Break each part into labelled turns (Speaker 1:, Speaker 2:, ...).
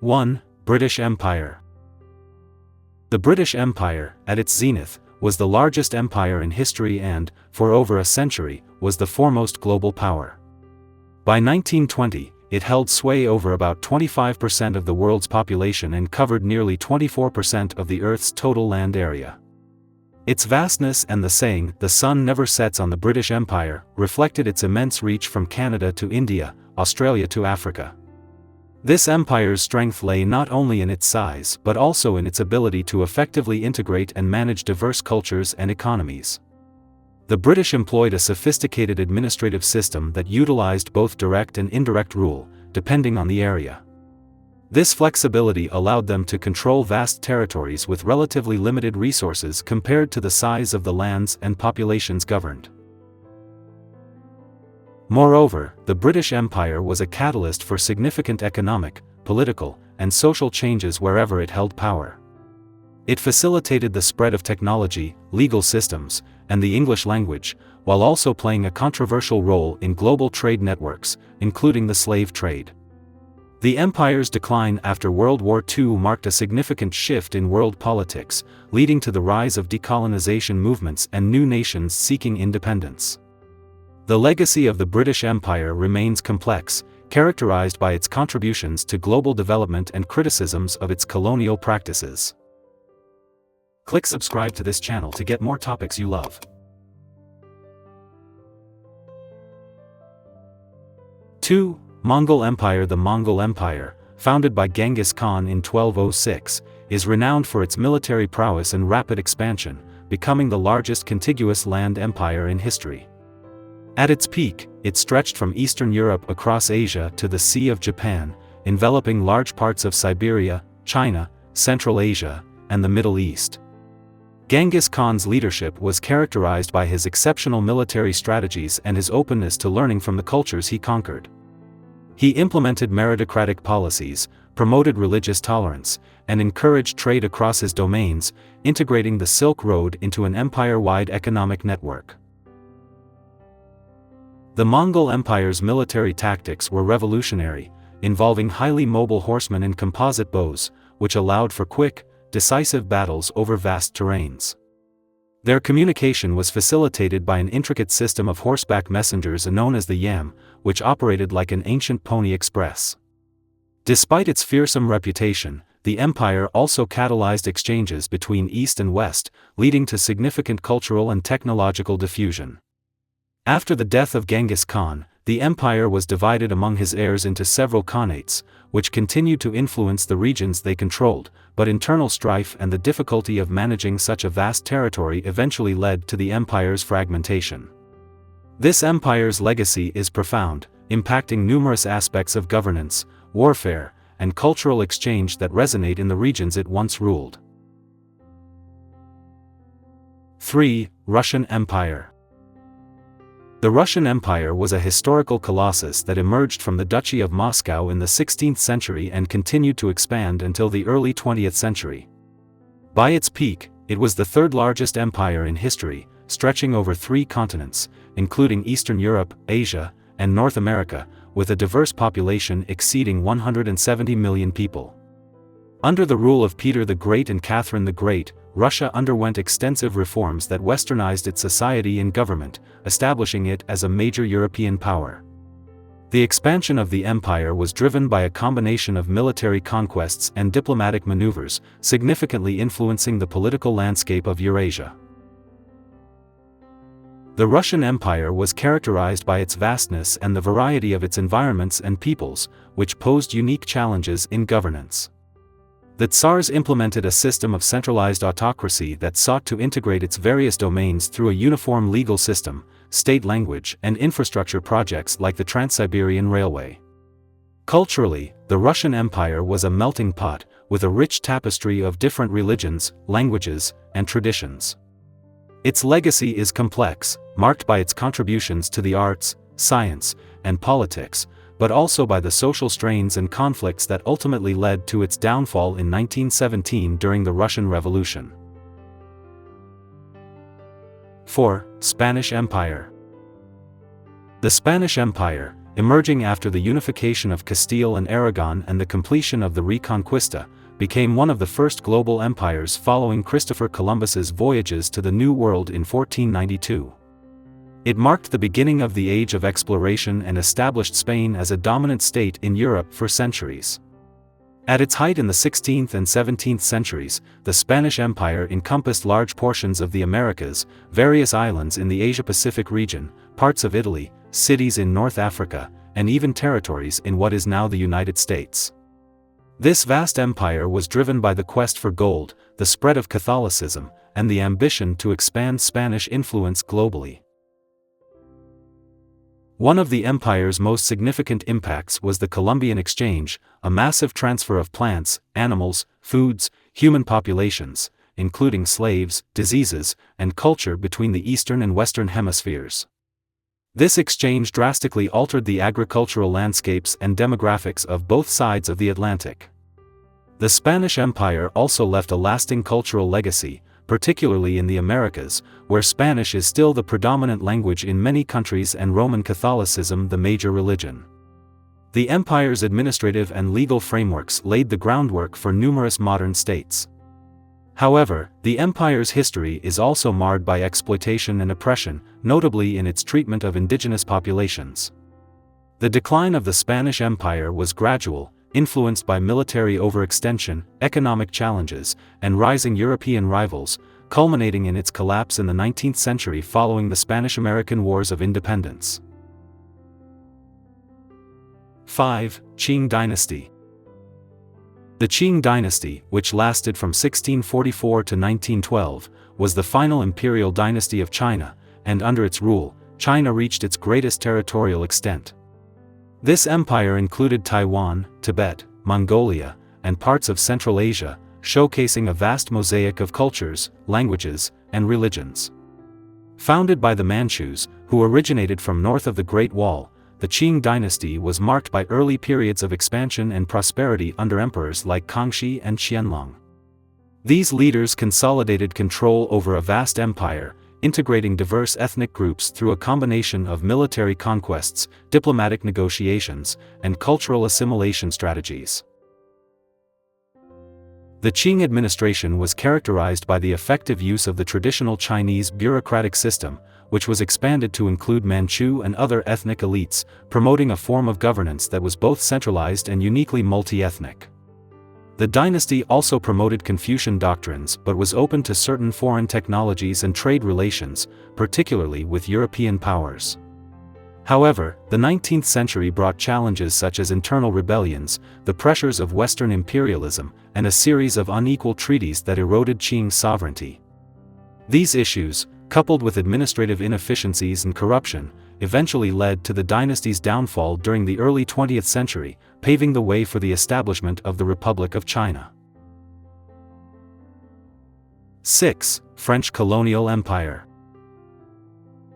Speaker 1: 1. British Empire. The British Empire, at its zenith, was the largest empire in history and, for over a century, was the foremost global power. By 1920, it held sway over about 25% of the world's population and covered nearly 24% of the Earth's total land area. Its vastness and the saying, "the sun never sets on the British Empire," reflected its immense reach from Canada to India, Australia to Africa. This empire's strength lay not only in its size but also in its ability to effectively integrate and manage diverse cultures and economies. The British employed a sophisticated administrative system that utilized both direct and indirect rule, depending on the area. This flexibility allowed them to control vast territories with relatively limited resources compared to the size of the lands and populations governed. Moreover, the British Empire was a catalyst for significant economic, political, and social changes wherever it held power. It facilitated the spread of technology, legal systems, and the English language, while also playing a controversial role in global trade networks, including the slave trade. The empire's decline after World War II marked a significant shift in world politics, leading to the rise of decolonization movements and new nations seeking independence. The legacy of the British Empire remains complex, characterized by its contributions to global development and criticisms of its colonial practices. Click subscribe to this channel to get more topics you love. 2. Mongol Empire. The Mongol Empire, founded by Genghis Khan in 1206, is renowned for its military prowess and rapid expansion, becoming the largest contiguous land empire in history. At its peak, it stretched from Eastern Europe across Asia to the Sea of Japan, enveloping large parts of Siberia, China, Central Asia, and the Middle East. Genghis Khan's leadership was characterized by his exceptional military strategies and his openness to learning from the cultures he conquered. He implemented meritocratic policies, promoted religious tolerance, and encouraged trade across his domains, integrating the Silk Road into an empire-wide economic network. The Mongol Empire's military tactics were revolutionary, involving highly mobile horsemen and composite bows, which allowed for quick, decisive battles over vast terrains. Their communication was facilitated by an intricate system of horseback messengers known as the yam, which operated like an ancient pony express. Despite its fearsome reputation, the empire also catalyzed exchanges between East and West, leading to significant cultural and technological diffusion. After the death of Genghis Khan, the empire was divided among his heirs into several khanates, which continued to influence the regions they controlled, but internal strife and the difficulty of managing such a vast territory eventually led to the empire's fragmentation. This empire's legacy is profound, impacting numerous aspects of governance, warfare, and cultural exchange that resonate in the regions it once ruled. 3. Russian Empire. The Russian Empire was a historical colossus that emerged from the Duchy of Moscow in the 16th century and continued to expand until the early 20th century. By its peak, it was the third largest empire in history, stretching over 3 continents, including Eastern Europe, Asia, and North America, with a diverse population exceeding 170 million people. Under the rule of Peter the Great and Catherine the Great, Russia underwent extensive reforms that westernized its society and government, establishing it as a major European power. The expansion of the empire was driven by a combination of military conquests and diplomatic maneuvers, significantly influencing the political landscape of Eurasia. The Russian Empire was characterized by its vastness and the variety of its environments and peoples, which posed unique challenges in governance. The Tsars implemented a system of centralized autocracy that sought to integrate its various domains through a uniform legal system, state language, and infrastructure projects like the Trans-Siberian Railway. Culturally, the Russian Empire was a melting pot, with a rich tapestry of different religions, languages, and traditions. Its legacy is complex, marked by its contributions to the arts, science, and politics, but also by the social strains and conflicts that ultimately led to its downfall in 1917 during the Russian Revolution. 4. Spanish Empire. The Spanish Empire, emerging after the unification of Castile and Aragon and the completion of the Reconquista, became one of the first global empires following Christopher Columbus's voyages to the New World in 1492. It marked the beginning of the age of exploration and established Spain as a dominant state in Europe for centuries. At its height in the 16th and 17th centuries, the Spanish Empire encompassed large portions of the Americas, various islands in the Asia-Pacific region, parts of Italy, cities in North Africa, and even territories in what is now the United States. This vast empire was driven by the quest for gold, the spread of Catholicism, and the ambition to expand Spanish influence globally. One of the empire's most significant impacts was the Columbian Exchange, a massive transfer of plants, animals, foods, human populations, including slaves, diseases, and culture between the Eastern and Western hemispheres. This exchange drastically altered the agricultural landscapes and demographics of both sides of the Atlantic. The Spanish Empire also left a lasting cultural legacy, particularly in the Americas, where Spanish is still the predominant language in many countries and Roman Catholicism the major religion. The empire's administrative and legal frameworks laid the groundwork for numerous modern states. However, the empire's history is also marred by exploitation and oppression, notably in its treatment of indigenous populations. The decline of the Spanish Empire was gradual, influenced by military overextension, economic challenges, and rising European rivals, culminating in its collapse in the 19th century following the Spanish-American Wars of Independence. 5. Qing Dynasty. The Qing Dynasty, which lasted from 1644 to 1912, was the final imperial dynasty of China, and under its rule, China reached its greatest territorial extent. This empire included Taiwan, Tibet, Mongolia, and parts of Central Asia, showcasing a vast mosaic of cultures, languages, and religions. Founded by the Manchus, who originated from north of the Great Wall, the Qing dynasty was marked by early periods of expansion and prosperity under emperors like Kangxi and Qianlong. These leaders consolidated control over a vast empire, integrating diverse ethnic groups through a combination of military conquests, diplomatic negotiations, and cultural assimilation strategies. The Qing administration was characterized by the effective use of the traditional Chinese bureaucratic system, which was expanded to include Manchu and other ethnic elites, promoting a form of governance that was both centralized and uniquely multi-ethnic. The dynasty also promoted Confucian doctrines but was open to certain foreign technologies and trade relations, particularly with European powers. However, the 19th century brought challenges such as internal rebellions, the pressures of Western imperialism, and a series of unequal treaties that eroded Qing's sovereignty. These issues, coupled with administrative inefficiencies and corruption, eventually led to the dynasty's downfall during the early 20th century, paving the way for the establishment of the Republic of China. 6. French Colonial Empire.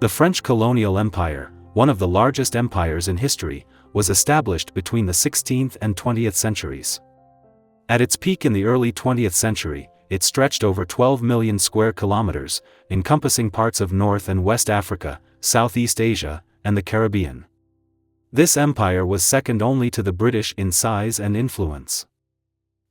Speaker 1: The French Colonial Empire, one of the largest empires in history, was established between the 16th and 20th centuries. At its peak in the early 20th century, it stretched over 12 million square kilometers, encompassing parts of North and West Africa, Southeast Asia, and the Caribbean. This empire was second only to the British in size and influence.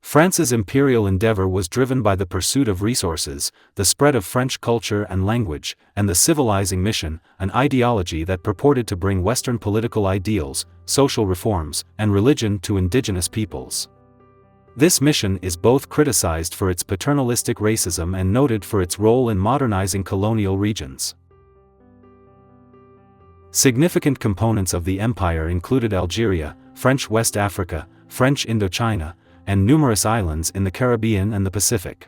Speaker 1: France's imperial endeavor was driven by the pursuit of resources, the spread of French culture and language, and the civilizing mission, an ideology that purported to bring Western political ideals, social reforms, and religion to indigenous peoples. This mission is both criticized for its paternalistic racism and noted for its role in modernizing colonial regions. Significant components of the empire included Algeria, French West Africa, French Indochina, and numerous islands in the Caribbean and the Pacific.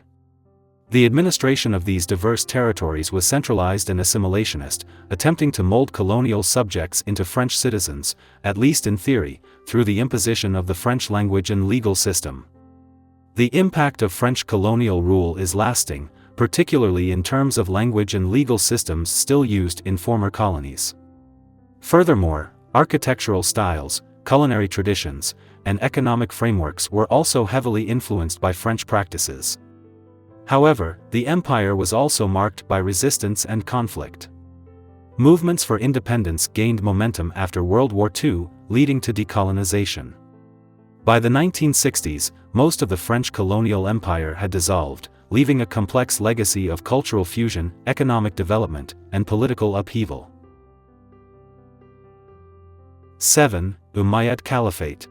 Speaker 1: The administration of these diverse territories was centralized and assimilationist, attempting to mold colonial subjects into French citizens, at least in theory, through the imposition of the French language and legal system. The impact of French colonial rule is lasting, particularly in terms of language and legal systems still used in former colonies. Furthermore, architectural styles, culinary traditions, and economic frameworks were also heavily influenced by French practices. However, the empire was also marked by resistance and conflict. Movements for independence gained momentum after World War II, leading to decolonization. By the 1960s, most of the French colonial empire had dissolved, leaving a complex legacy of cultural fusion, economic development, and political upheaval. 7. Umayyad Caliphate.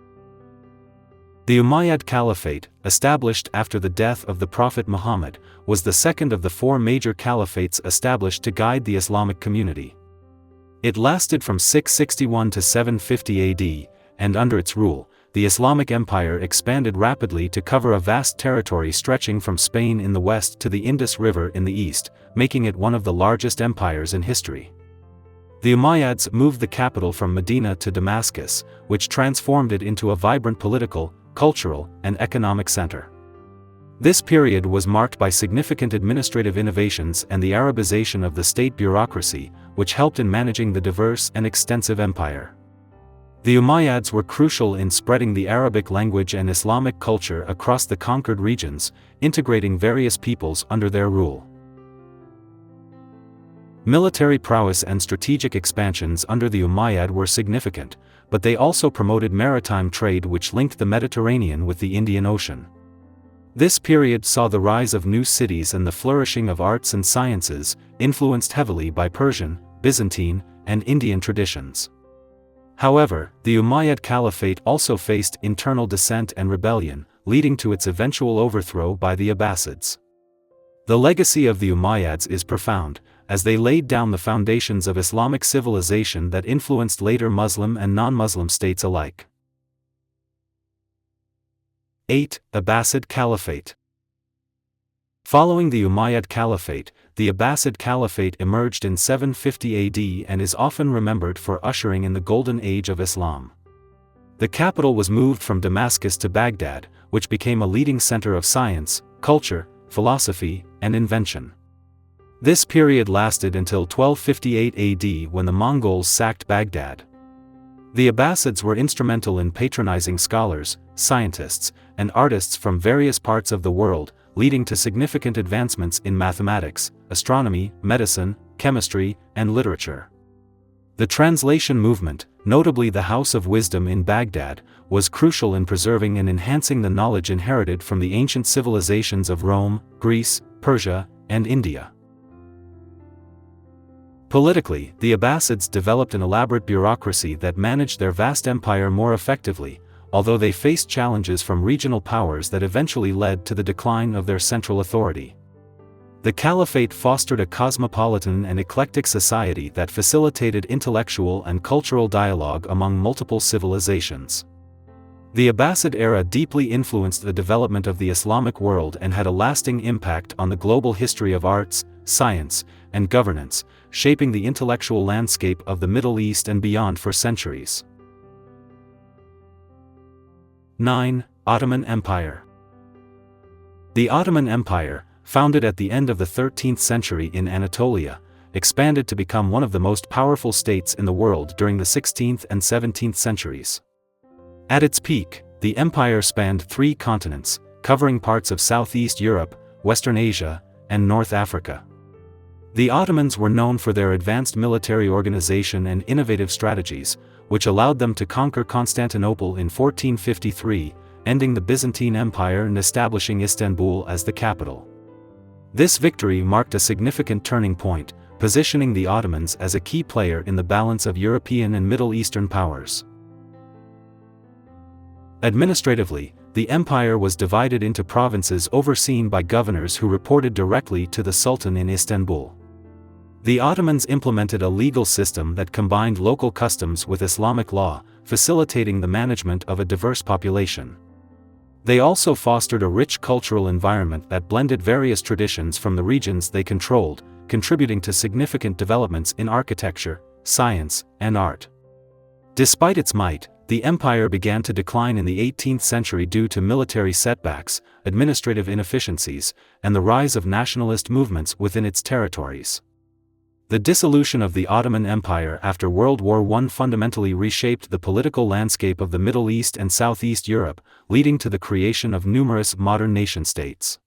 Speaker 1: The Umayyad Caliphate, established after the death of the Prophet Muhammad, was the second of the four major caliphates established to guide the Islamic community. It lasted from 661 to 750 AD, and under its rule, the Islamic Empire expanded rapidly to cover a vast territory stretching from Spain in the west to the Indus River in the east, making it one of the largest empires in history. The Umayyads moved the capital from Medina to Damascus, which transformed it into a vibrant political, cultural, and economic center. This period was marked by significant administrative innovations and the Arabization of the state bureaucracy, which helped in managing the diverse and extensive empire. The Umayyads were crucial in spreading the Arabic language and Islamic culture across the conquered regions, integrating various peoples under their rule. Military prowess and strategic expansions under the Umayyad were significant, but they also promoted maritime trade which linked the Mediterranean with the Indian Ocean. This period saw the rise of new cities and the flourishing of arts and sciences, influenced heavily by Persian, Byzantine, and Indian traditions. However, the Umayyad Caliphate also faced internal dissent and rebellion, leading to its eventual overthrow by the Abbasids. The legacy of the Umayyads is profound, as they laid down the foundations of Islamic civilization that influenced later Muslim and non-Muslim states alike. 8. Abbasid Caliphate. Following the Umayyad Caliphate, the Abbasid Caliphate emerged in 750 AD and is often remembered for ushering in the Golden Age of Islam. The capital was moved from Damascus to Baghdad, which became a leading center of science, culture, philosophy, and invention. This period lasted until 1258 AD when the Mongols sacked Baghdad. The Abbasids were instrumental in patronizing scholars, scientists, and artists from various parts of the world, leading to significant advancements in mathematics, astronomy, medicine, chemistry, and literature. The translation movement, notably the House of Wisdom in Baghdad, was crucial in preserving and enhancing the knowledge inherited from the ancient civilizations of Rome, Greece, Persia, and India. Politically, the Abbasids developed an elaborate bureaucracy that managed their vast empire more effectively, although they faced challenges from regional powers that eventually led to the decline of their central authority. The Caliphate fostered a cosmopolitan and eclectic society that facilitated intellectual and cultural dialogue among multiple civilizations. The Abbasid era deeply influenced the development of the Islamic world and had a lasting impact on the global history of arts, science, and governance, shaping the intellectual landscape of the Middle East and beyond for centuries. 9. Ottoman Empire. The Ottoman Empire, founded at the end of the 13th century in Anatolia, expanded to become one of the most powerful states in the world during the 16th and 17th centuries. At its peak, the empire spanned 3 continents, covering parts of Southeast Europe, Western Asia, and North Africa. The Ottomans were known for their advanced military organization and innovative strategies, which allowed them to conquer Constantinople in 1453, ending the Byzantine Empire and establishing Istanbul as the capital. This victory marked a significant turning point, positioning the Ottomans as a key player in the balance of European and Middle Eastern powers. Administratively, the empire was divided into provinces overseen by governors who reported directly to the Sultan in Istanbul. The Ottomans implemented a legal system that combined local customs with Islamic law, facilitating the management of a diverse population. They also fostered a rich cultural environment that blended various traditions from the regions they controlled, contributing to significant developments in architecture, science, and art. Despite its might, the empire began to decline in the 18th century due to military setbacks, administrative inefficiencies, and the rise of nationalist movements within its territories. The dissolution of the Ottoman Empire after World War I fundamentally reshaped the political landscape of the Middle East and Southeast Europe, leading to the creation of numerous modern nation-states.